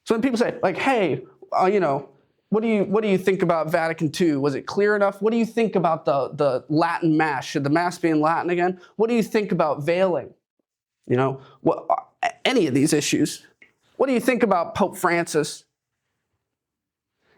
So when people say, like, hey, what do you think about Vatican II? Was it clear enough? What do you think about the Latin Mass? Should the Mass be in Latin again? What do you think about veiling? Any of these issues. What do you think about Pope Francis?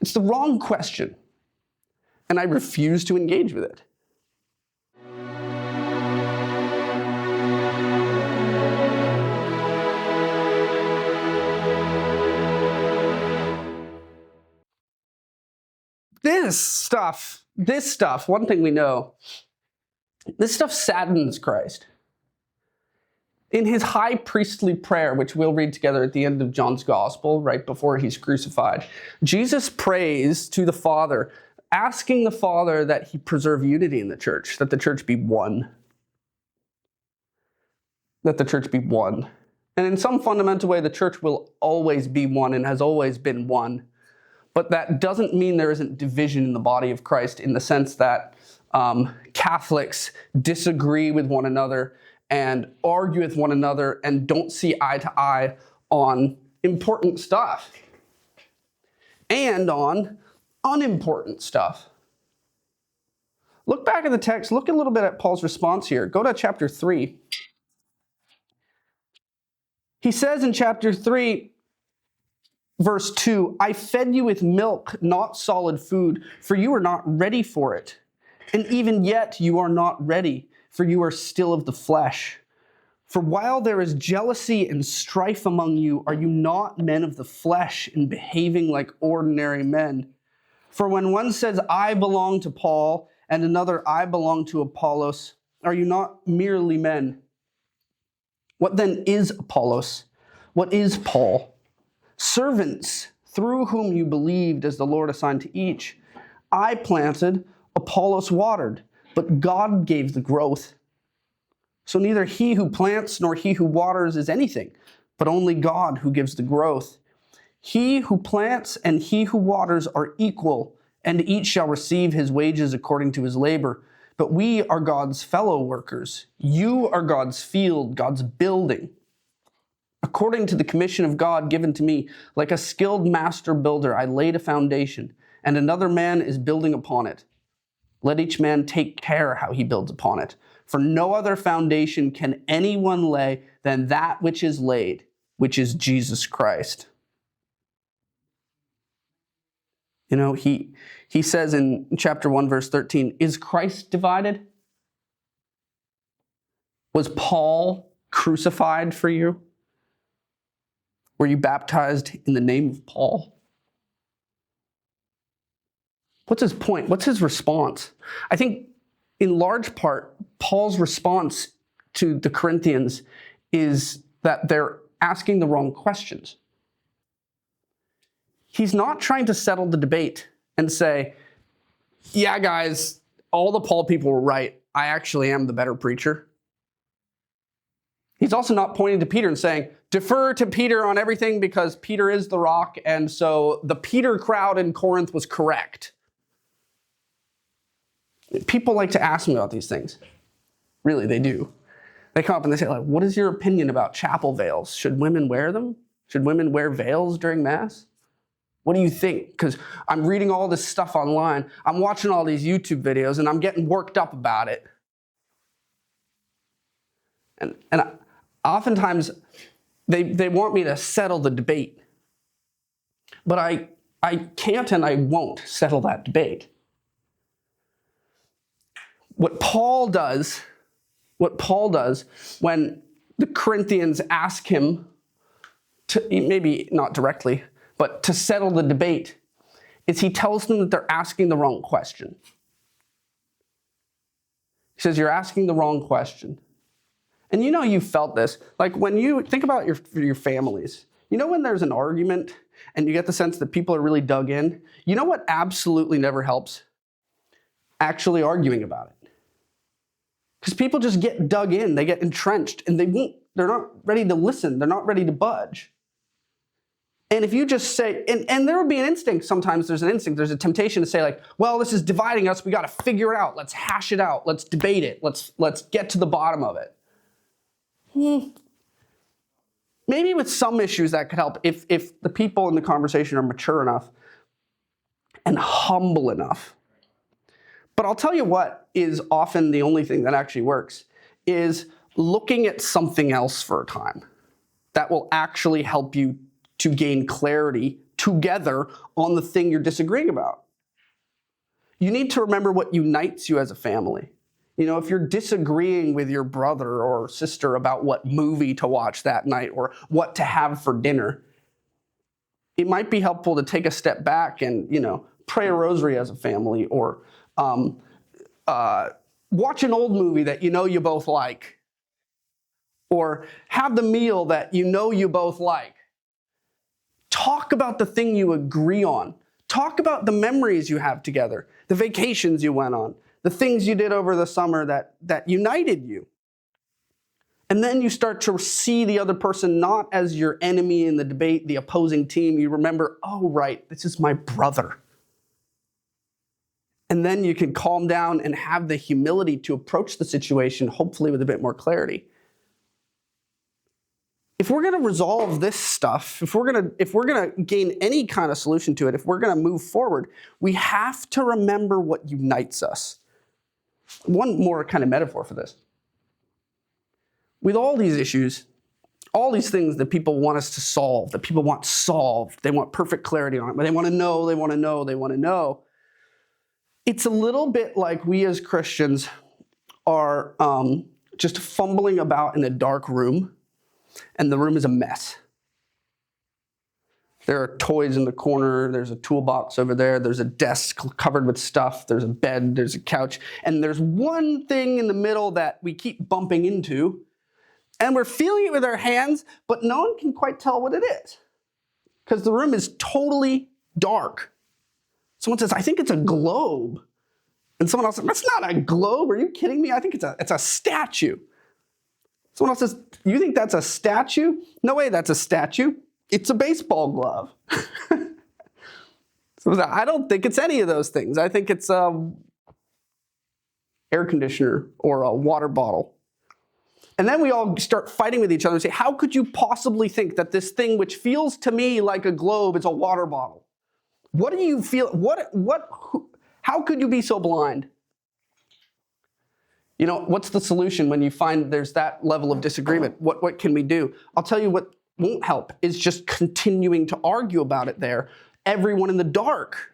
It's the wrong question, and I refuse to engage with it. This stuff, one thing we know, this stuff saddens Christ. In his high priestly prayer, which we'll read together at the end of John's Gospel, right before he's crucified, Jesus prays to the Father, asking the Father that he preserve unity in the church, that the church be one. That the church be one. And in some fundamental way, the church will always be one and has always been one. But that doesn't mean there isn't division in the body of Christ in the sense that Catholics disagree with one another and argue with one another and don't see eye to eye on important stuff and on unimportant stuff. Look back at the text. Look a little bit at Paul's response here. Go to chapter 3. He says in chapter 3, verse 2, I fed you with milk, not solid food, for you are not ready for it. And even yet you are not ready, for you are still of the flesh. For while there is jealousy and strife among you, are you not men of the flesh and behaving like ordinary men? For when one says, I belong to Paul, and another, I belong to Apollos, are you not merely men? What then is Apollos? What is Paul? Servants, through whom you believed as the Lord assigned to each. I planted, Apollos watered, but God gave the growth. So neither he who plants nor he who waters is anything, but only God who gives the growth. He who plants and he who waters are equal, and each shall receive his wages according to his labor. But we are God's fellow workers. You are God's field, God's building. According to the commission of God given to me, like a skilled master builder, I laid a foundation, and another man is building upon it. Let each man take care how he builds upon it. For no other foundation can anyone lay than that which is laid, which is Jesus Christ. He says in chapter 1, verse 13, is Christ divided? Was Paul crucified for you? Were you baptized in the name of Paul? What's his point? What's his response? I think in large part, Paul's response to the Corinthians is that they're asking the wrong questions. He's not trying to settle the debate and say, yeah, guys, all the Paul people were right. I actually am the better preacher. He's also not pointing to Peter and saying, defer to Peter on everything because Peter is the rock, and so the Peter crowd in Corinth was correct. People like to ask me about these things. Really, they do. They come up and they say, what is your opinion about chapel veils? Should women wear them? Should women wear veils during Mass? What do you think? Because I'm reading all this stuff online. I'm watching all these YouTube videos, and I'm getting worked up about it. And oftentimes, they want me to settle the debate. But I can't and I won't settle that debate. What Paul does when the Corinthians ask him to, maybe not directly, but to settle the debate, is he tells them that they're asking the wrong question. He says, you're asking the wrong question. And you felt this. Like when you think about your families, when there's an argument and you get the sense that people are really dug in, what absolutely never helps? Actually arguing about it. Because people just get dug in, they get entrenched, and they're not ready to listen, they're not ready to budge. And if you just say, and there would be an instinct, sometimes there's a temptation to say well, this is dividing us, we got to figure it out, let's hash it out, let's debate it, let's get to the bottom of it. Maybe with some issues that could help if the people in the conversation are mature enough and humble enough. But I'll tell you what is often the only thing that actually works is looking at something else for a time that will actually help you to gain clarity together on the thing you're disagreeing about. You need to remember what unites you as a family. You know, if you're disagreeing with your brother or sister about what movie to watch that night or what to have for dinner, it might be helpful to take a step back and, pray a rosary as a family, or watch an old movie that you both like, or have the meal that you both like. Talk about the thing you agree on. Talk about the memories you have together, the vacations you went on, the things you did over the summer that united you. And then you start to see the other person not as your enemy in the debate, the opposing team. You remember, oh, right, this is my brother. And then you can calm down and have the humility to approach the situation, hopefully with a bit more clarity. If we're going to resolve this stuff, if we're going to gain any kind of solution to it, if we're going to move forward, we have to remember what unites us. One more kind of metaphor for this. With all these issues, all these things that people want us to solve, that people want solved, they want perfect clarity on it, but they want to know, they want to know, they want to know. It's a little bit like we as Christians are just fumbling about in a dark room, and the room is a mess. There are toys in the corner, there's a toolbox over there, there's a desk covered with stuff, there's a bed, there's a couch, and there's one thing in the middle that we keep bumping into, and we're feeling it with our hands, but no one can quite tell what it is, because the room is totally dark. Someone says, I think it's a globe. And someone else says, that's not a globe, are you kidding me? I think it's a statue. Someone else says, you think that's a statue? No way, that's a statue. It's a baseball glove. So I don't think it's any of those things. I think it's an air conditioner or a water bottle. And then we all start fighting with each other and say, how could you possibly think that this thing which feels to me like a globe is a water bottle? What do you feel? How could you be so blind? What's the solution when you find there's that level of disagreement? What can we do? I'll tell you what won't help is just continuing to argue about it there, everyone in the dark.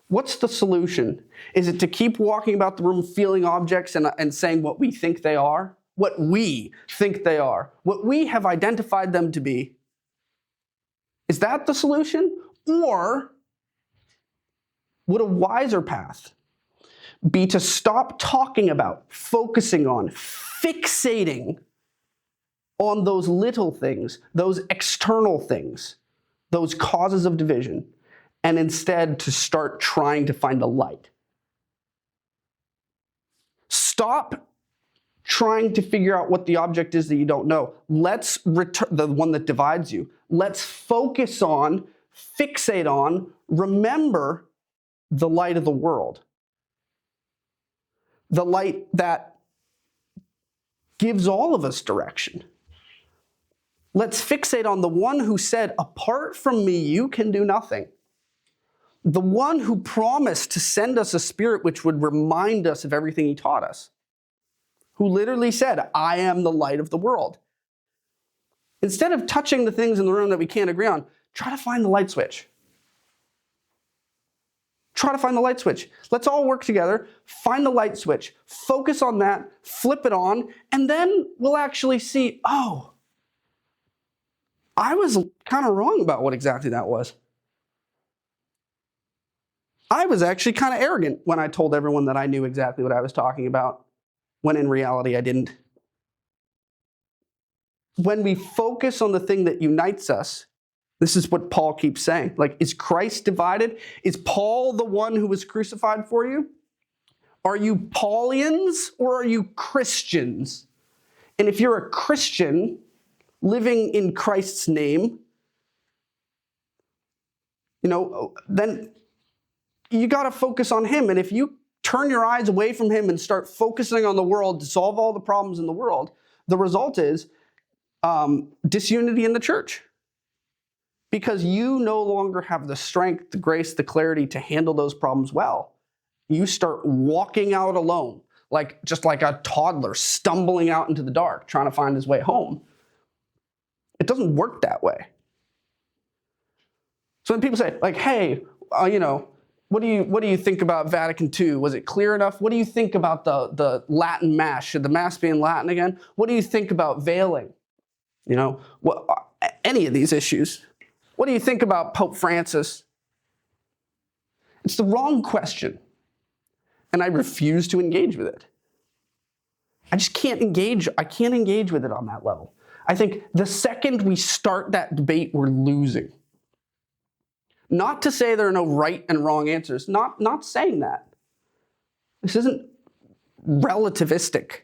What's the solution? Is it to keep walking about the room feeling objects and saying what we think they are? What we think they are? What we have identified them to be? Is that the solution? Or would a wiser path be to stop talking about, focusing on, fixating on those little things, those external things, those causes of division, and instead to start trying to find the light? Stop trying to figure out what the object is that you don't know. Let's return the one that divides you. Let's focus on, fixate on, remember the light of the world. The light that gives all of us direction. Let's fixate on the one who said, apart from me, you can do nothing. The one who promised to send us a spirit which would remind us of everything he taught us. Who literally said, I am the light of the world. Instead of touching the things in the room that we can't agree on, try to find the light switch. Try to find the light switch. Let's all work together, find the light switch, focus on that, flip it on, and then we'll actually see, oh, I was kind of wrong about what exactly that was. I was actually kind of arrogant when I told everyone that I knew exactly what I was talking about, when in reality I didn't. When we focus on the thing that unites us, this is what Paul keeps saying. Like, is Christ divided? Is Paul the one who was crucified for you? Are you Paulians or are you Christians? And if you're a Christian living in Christ's name, then you got to focus on him. And if you turn your eyes away from him and start focusing on the world to solve all the problems in the world, the result is disunity in the church. Because you no longer have the strength, the grace, the clarity to handle those problems well. You start walking out alone, just like a toddler stumbling out into the dark, trying to find his way home. It doesn't work that way. So when people say, hey, what do you think about Vatican II? Was it clear enough? What do you think about the Latin Mass? Should the Mass be in Latin again? What do you think about veiling? Any of these issues. What do you think about Pope Francis? It's the wrong question, and I refuse to engage with it. I just can't engage. I can't engage with it on that level. I think the second we start that debate, we're losing. Not to say there are no right and wrong answers. Not saying that. This isn't relativistic.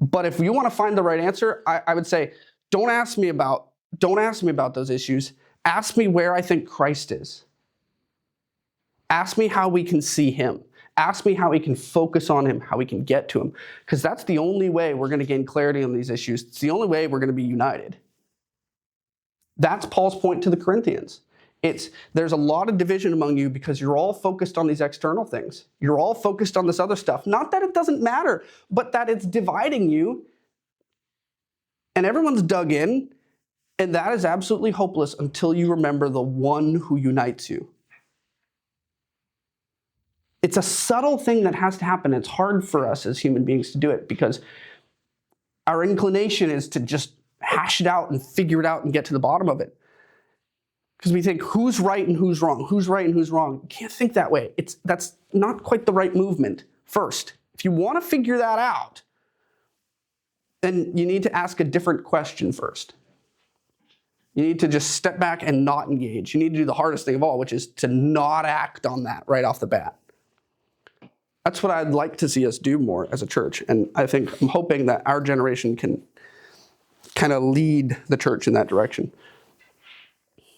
But if you want to find the right answer, I would say, don't ask me about those issues. Ask me where I think Christ is. Ask me how we can see him. Ask me how we can focus on him, how we can get to him. Because that's the only way we're going to gain clarity on these issues. It's the only way we're going to be united. That's Paul's point to the Corinthians. There's a lot of division among you because you're all focused on these external things. You're all focused on this other stuff. Not that it doesn't matter, but that it's dividing you. And everyone's dug in. And that is absolutely hopeless until you remember the one who unites you. It's a subtle thing that has to happen. It's hard for us as human beings to do it because our inclination is to just hash it out and figure it out and get to the bottom of it. Because we think, who's right and who's wrong? Who's right and who's wrong? You can't think that way. That's not quite the right movement first. If you want to figure that out, then you need to ask a different question first. You need to just step back and not engage. You need to do the hardest thing of all, which is to not act on that right off the bat. That's what I'd like to see us do more as a church. And I'm hoping that our generation can kind of lead the church in that direction.